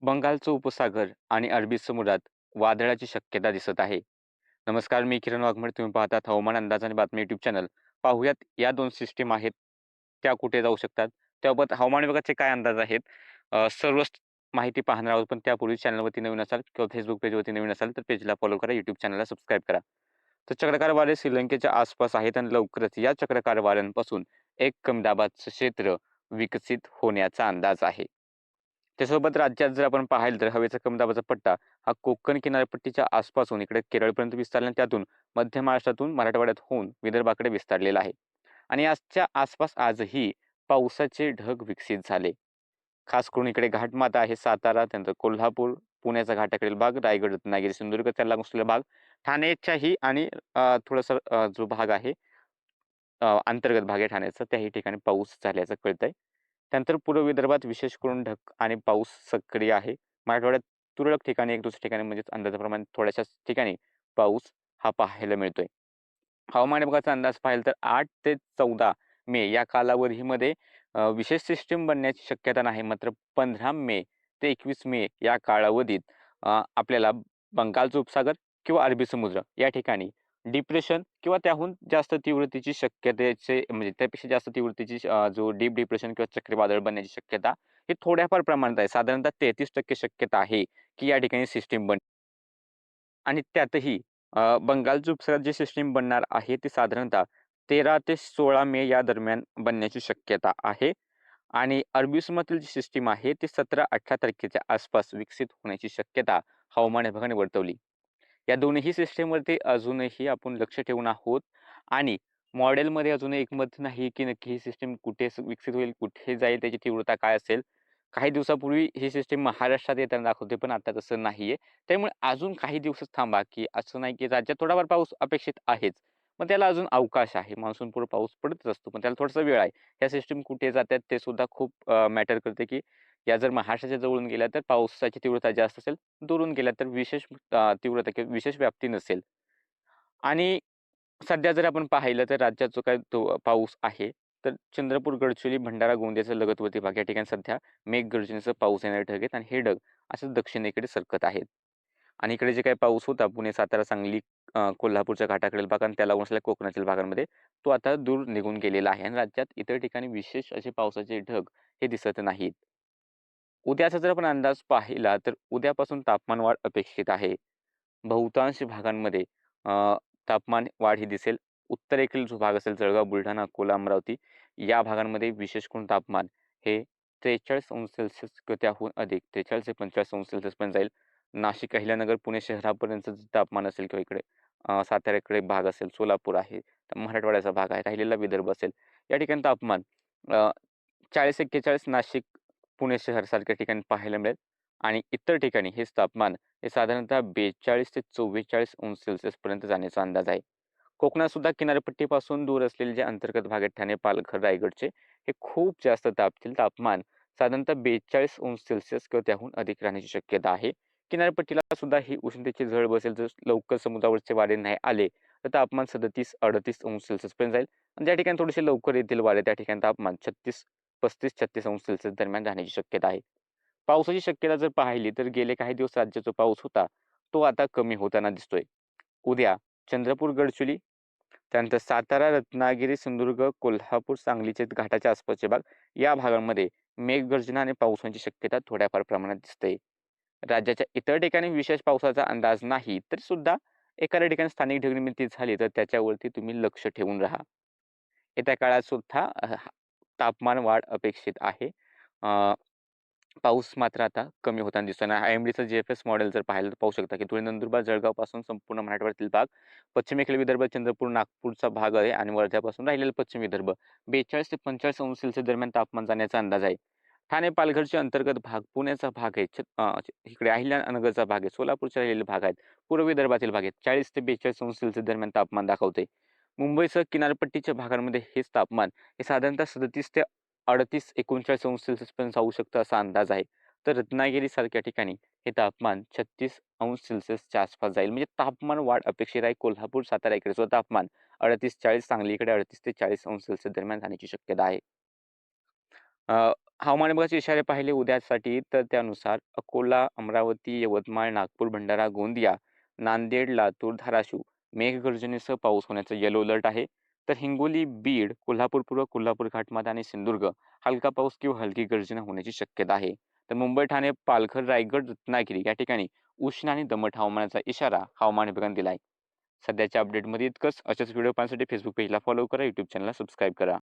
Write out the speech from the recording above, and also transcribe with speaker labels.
Speaker 1: बंगालचा उपसागर आणि अरबी समुद्रात वादळाची शक्यता दिसत आहे. नमस्कार, मी किरण वाघमारे. तुम्ही पाहतात हवामान अंदाज आणि बातमी यूट्यूब चॅनल. पाहूयात या दोन सिस्टीम आहेत, त्या कुठे जाऊ शकतात. त्याबाबत हवामान विभागाचे काय अंदाज आहेत, सर्वच माहिती पाहणार आहोत. पण त्यापूर्वी चॅनलवरती नवीन असाल किंवा फेसबुक पेजवरती नवीन असाल तर पेजला फॉलो करा, यूट्यूब चॅनलला सबस्क्राईब करा. तर चक्रकार वारे श्रीलंकेच्या आसपास आहेत आणि लवकरच या चक्रकार वाऱ्यांपासून एक कमी दाबाचं क्षेत्र विकसित होण्याचा अंदाज आहे. त्यासोबत राज्यात जर आपण पाहिलं तर हवेचा कमी दाबाचा पट्टा हा कोकण किनारपट्टीच्या आसपासून इकडे केरळपर्यंत विस्तारला आणि त्यातून मध्य महाराष्ट्रातून मराठवाड्यात होऊन विदर्भाकडे विस्तारलेला आहे. आणि आजच्या आसपास आजही पावसाचे ढग विकसित झाले. खास करून इकडे घाटमाता आहे सातारा, त्यानंतर कोल्हापूर, पुण्याचा घाटाकडील भाग, रायगड, रत्नागिरी, सिंधुदुर्ग त्याला लागून असलेला भाग, ठाण्याच्याही आणि जो भाग आहे, अंतर्गत भाग आहे ठाण्याचा, त्याही ठिकाणी पाऊस झाल्याचं कळतंय. त्यानंतर पूर्व विदर्भात विशेष करून ढग आणि पाऊस सक्रिय आहे. मराठवाड्यात तुरळक ठिकाणी, एक दुसऱ्या ठिकाणी म्हणजेच अंदाजाप्रमाणे थोड्याशाच ठिकाणी पाऊस हा पाहायला मिळतोय. हवामान विभागाचा अंदाज पाहिला तर 8 ते 14 मे या कालावधीमध्ये विशेष सिस्टीम बनण्याची शक्यता नाही. मात्र 15 मे ते 21 मे या कालावधीत आपल्याला बंगालचा उपसागर किंवा अरबी समुद्र या ठिकाणी डिप्रेशन किंवा त्याहून जास्त तीव्रतेची शक्यतेचे म्हणजे त्यापेक्षा जास्त तीव्रतेची जो डीप डिप्रेशन किंवा चक्रीवादळ बनण्याची शक्यता ही थोड्याफार प्रमाणात आहे. साधारणतः 33% शक्यता आहे, की या ठिकाणी सिस्टीम आणि त्यातही बंगालच्या उपसागरात जी सिस्टीम बनणार आहे ती साधारणतः 13 ते 16 मे या दरम्यान बनण्याची शक्यता आहे. आणि अरबी समुद्रातील जी सिस्टीम आहे ती 17-18 तारखेच्या आसपास विकसित होण्याची शक्यता हवामान विभागाने वर्तवली. या दोन्ही सिस्टीमवरती अजूनही आपण लक्ष ठेवून आहोत आणि मॉडेलमध्ये अजूनही एकमत नाही की नक्की ही सिस्टीम कुठे विकसित होईल, कुठे जाईल, त्याची तीव्रता काय असेल. काही दिवसापूर्वी ही सिस्टीम महाराष्ट्रात येताना दाखवते, पण आता तसं नाहीये. त्यामुळे अजून काही दिवस थांबा, की असं नाही की राज्यात थोडाफार पाऊस अपेक्षित आहेच. मग त्याला अजून अवकाश आहे. मान्सूनपूर्व पाऊस पडतच असतो, पण त्याला थोडासा वेळ आहे. ह्या सिस्टम कुठे जातात ते सुद्धा खूप मॅटर करते, की या जर महाराष्ट्राच्या जवळून गेल्या तर पावसाची तीव्रता जास्त असेल, दुरून गेल्या तर विशेष तीव्रता किंवा विशेष व्याप्ती नसेल. आणि सध्या जर आपण पाहिलं तर राज्यात जो काही तो पाऊस आहे, तर चंद्रपूर, गडचिरोली, भंडारा, गोंदियाचा लगतवर्ती भाग या ठिकाणी सध्या मेघगर्जनेसह पाऊस येणारे ढग आहेत आणि हे ढग असंच दक्षिणेकडे सरकत आहेत. आणि इकडे जे काही पाऊस होता पुणे, सातारा, सांगली, कोल्हापूरच्या घाटाकडील भाग आणि त्याला लागून असलेल्या कोकणातील भागांमध्ये तो आता दूर निघून गेलेला आहे आणि राज्यात इतर ठिकाणी विशेष असे पावसाचे ढग हे दिसत नाहीत. उद्याचा जर आपण अंदाज पाहिला तर उद्यापासून तापमान वाढ अपेक्षित आहे. बहुतांश भागांमध्ये तापमान वाढ ही दिसेल. उत्तरेकडील जो भाग असेल जळगाव, बुलढाणा, अकोला, अमरावती या भागांमध्ये विशेष करून तापमान हे 43°C किंवा त्याहून अधिक 43 ते 45°C पर्यंत जाईल. नाशिक, अहिल्यानगर, पुणे शहरापर्यंतचं जे तापमान असेल किंवा इकडे साताऱ्याकडे भाग असेल, सोलापूर आहे, तर मराठवाड्याचा भाग आहे, राहिलेला विदर्भ असेल. या ठिकाणी तापमान 40-41 नाशिक, पुणे शहर ठिकाणी पाहायला मिळेल आणि इतर ठिकाणी हेच तापमान हे साधारणतः 42 ते 44° पर्यंत जाण्याचा अंदाज आहे. कोकणात सुद्धा किनारपट्टीपासून दूर असलेले जे अंतर्गत भाग आहेत ठाणे, पालघर, रायगडचे हे खूप जास्त तापतील. तापमान साधारणतः 42° किंवा त्याहून अधिक राहण्याची शक्यता आहे. किनारपट्टीला सुद्धा ही उष्णतेची झळ बसेल. जर लवकर समुद्रावरचे वारे नाही आले तर तापमान 37-38° पर्यंत जाईल आणि ज्या ठिकाणी थोडेसे लवकर येतील वारे त्या ठिकाणी तापमान 35-36° दरम्यान राहण्याची शक्यता आहे. पावसाची शक्यता जर पाहिली तर गेले काही दिवस राज्यात जो पाऊस होता, तो आता कमी होताना दिसतोय. उद्या चंद्रपूर, गडचिरोली, त्यानंतर सातारा, रत्नागिरी, सिंधुदुर्ग, कोल्हापूर, सांगलीचे घाटाच्या आसपासचे भाग या भागांमध्ये मेघगर्जना आणि पाऊस होण्याची शक्यता थोड्याफार प्रमाणात दिसते. राज्याच्या इतर ठिकाणी विशेष पावसाचा अंदाज नाही, तरी सुद्धा एखाद्या ठिकाणी स्थानिक ढगनिर्मिती झाली तर त्याच्यावरती तुम्ही लक्ष ठेवून राहा. येत्या काळात सुद्धा तापमान वाढ अपेक्षित आहे. पाऊस मात्र आता कमी होताना दिसतोय आणि IMDचं GFS मॉडेल जर पाहिलं तर पाहू शकता, की धुळे, नंदुरबार, जळगावपासून संपूर्ण मराठवाड्यातील भाग, पश्चिमेकडील विदर्भ, चंद्रपूर, नागपूरचा भाग आहे आणि वर्ध्यापासून राहिलेला पश्चिम विदर्भ 42 ते 45° दरम्यान तापमान जाण्याचा अंदाज आहे. ठाणे, पालघरचे अंतर्गत भाग, पुण्याचा भाग आहे, इकडे अहिल्यानगरचा भाग आहे, सोलापूरचे राहिलेले भाग आहेत, पूर्व विदर्भातील भाग आहेत, 40 ते 42° दरम्यान तापमान दाखवते. मुंबईसह किनारपट्टीच्या भागांमध्ये हेच तापमान हे साधारणतः 37 ते 38-39° पर्यंत जाऊ शकतं असा अंदाज आहे. तर रत्नागिरीसारख्या ठिकाणी हे तापमान 36°च्या आसपास जाईल. म्हणजे तापमान वाढ अपेक्षित आहे. कोल्हापूर, सातारा इकडे सुद्धा तापमान 38-40, सांगलीकडे 38 ते 40° दरम्यान जाण्याची शक्यता आहे. अ, हवामान विभागाचे इशारे पाहिले उद्यासाठी तर त्यानुसार अकोला, अमरावती, यवतमाळ, नागपूर, भंडारा, गोंदिया, नांदेड, लातूर, धाराशिव मेघगर्जनेसह पाऊस होण्याचं येलो अलर्ट आहे. तर हिंगोली, बीड, कोल्हापूर पूर्व, कोल्हापूर घाटमाथ आणि सिंधुदुर्ग हलका पाऊस किंवा हलकी गर्जना होण्याची शक्यता आहे. तर मुंबई, ठाणे, पालघर, रायगड, रत्नागिरी या ठिकाणी उष्ण आणि दमट हवामानाचा इशारा हवामान विभागाने दिला आहे. सध्याच्या अपडेटमध्ये इतकंच. अशाच व्हिडिओ पाहण्यासाठी फेसबुक पेजला फॉलो करा, YouTube चॅनलला सबस्क्राईब करा.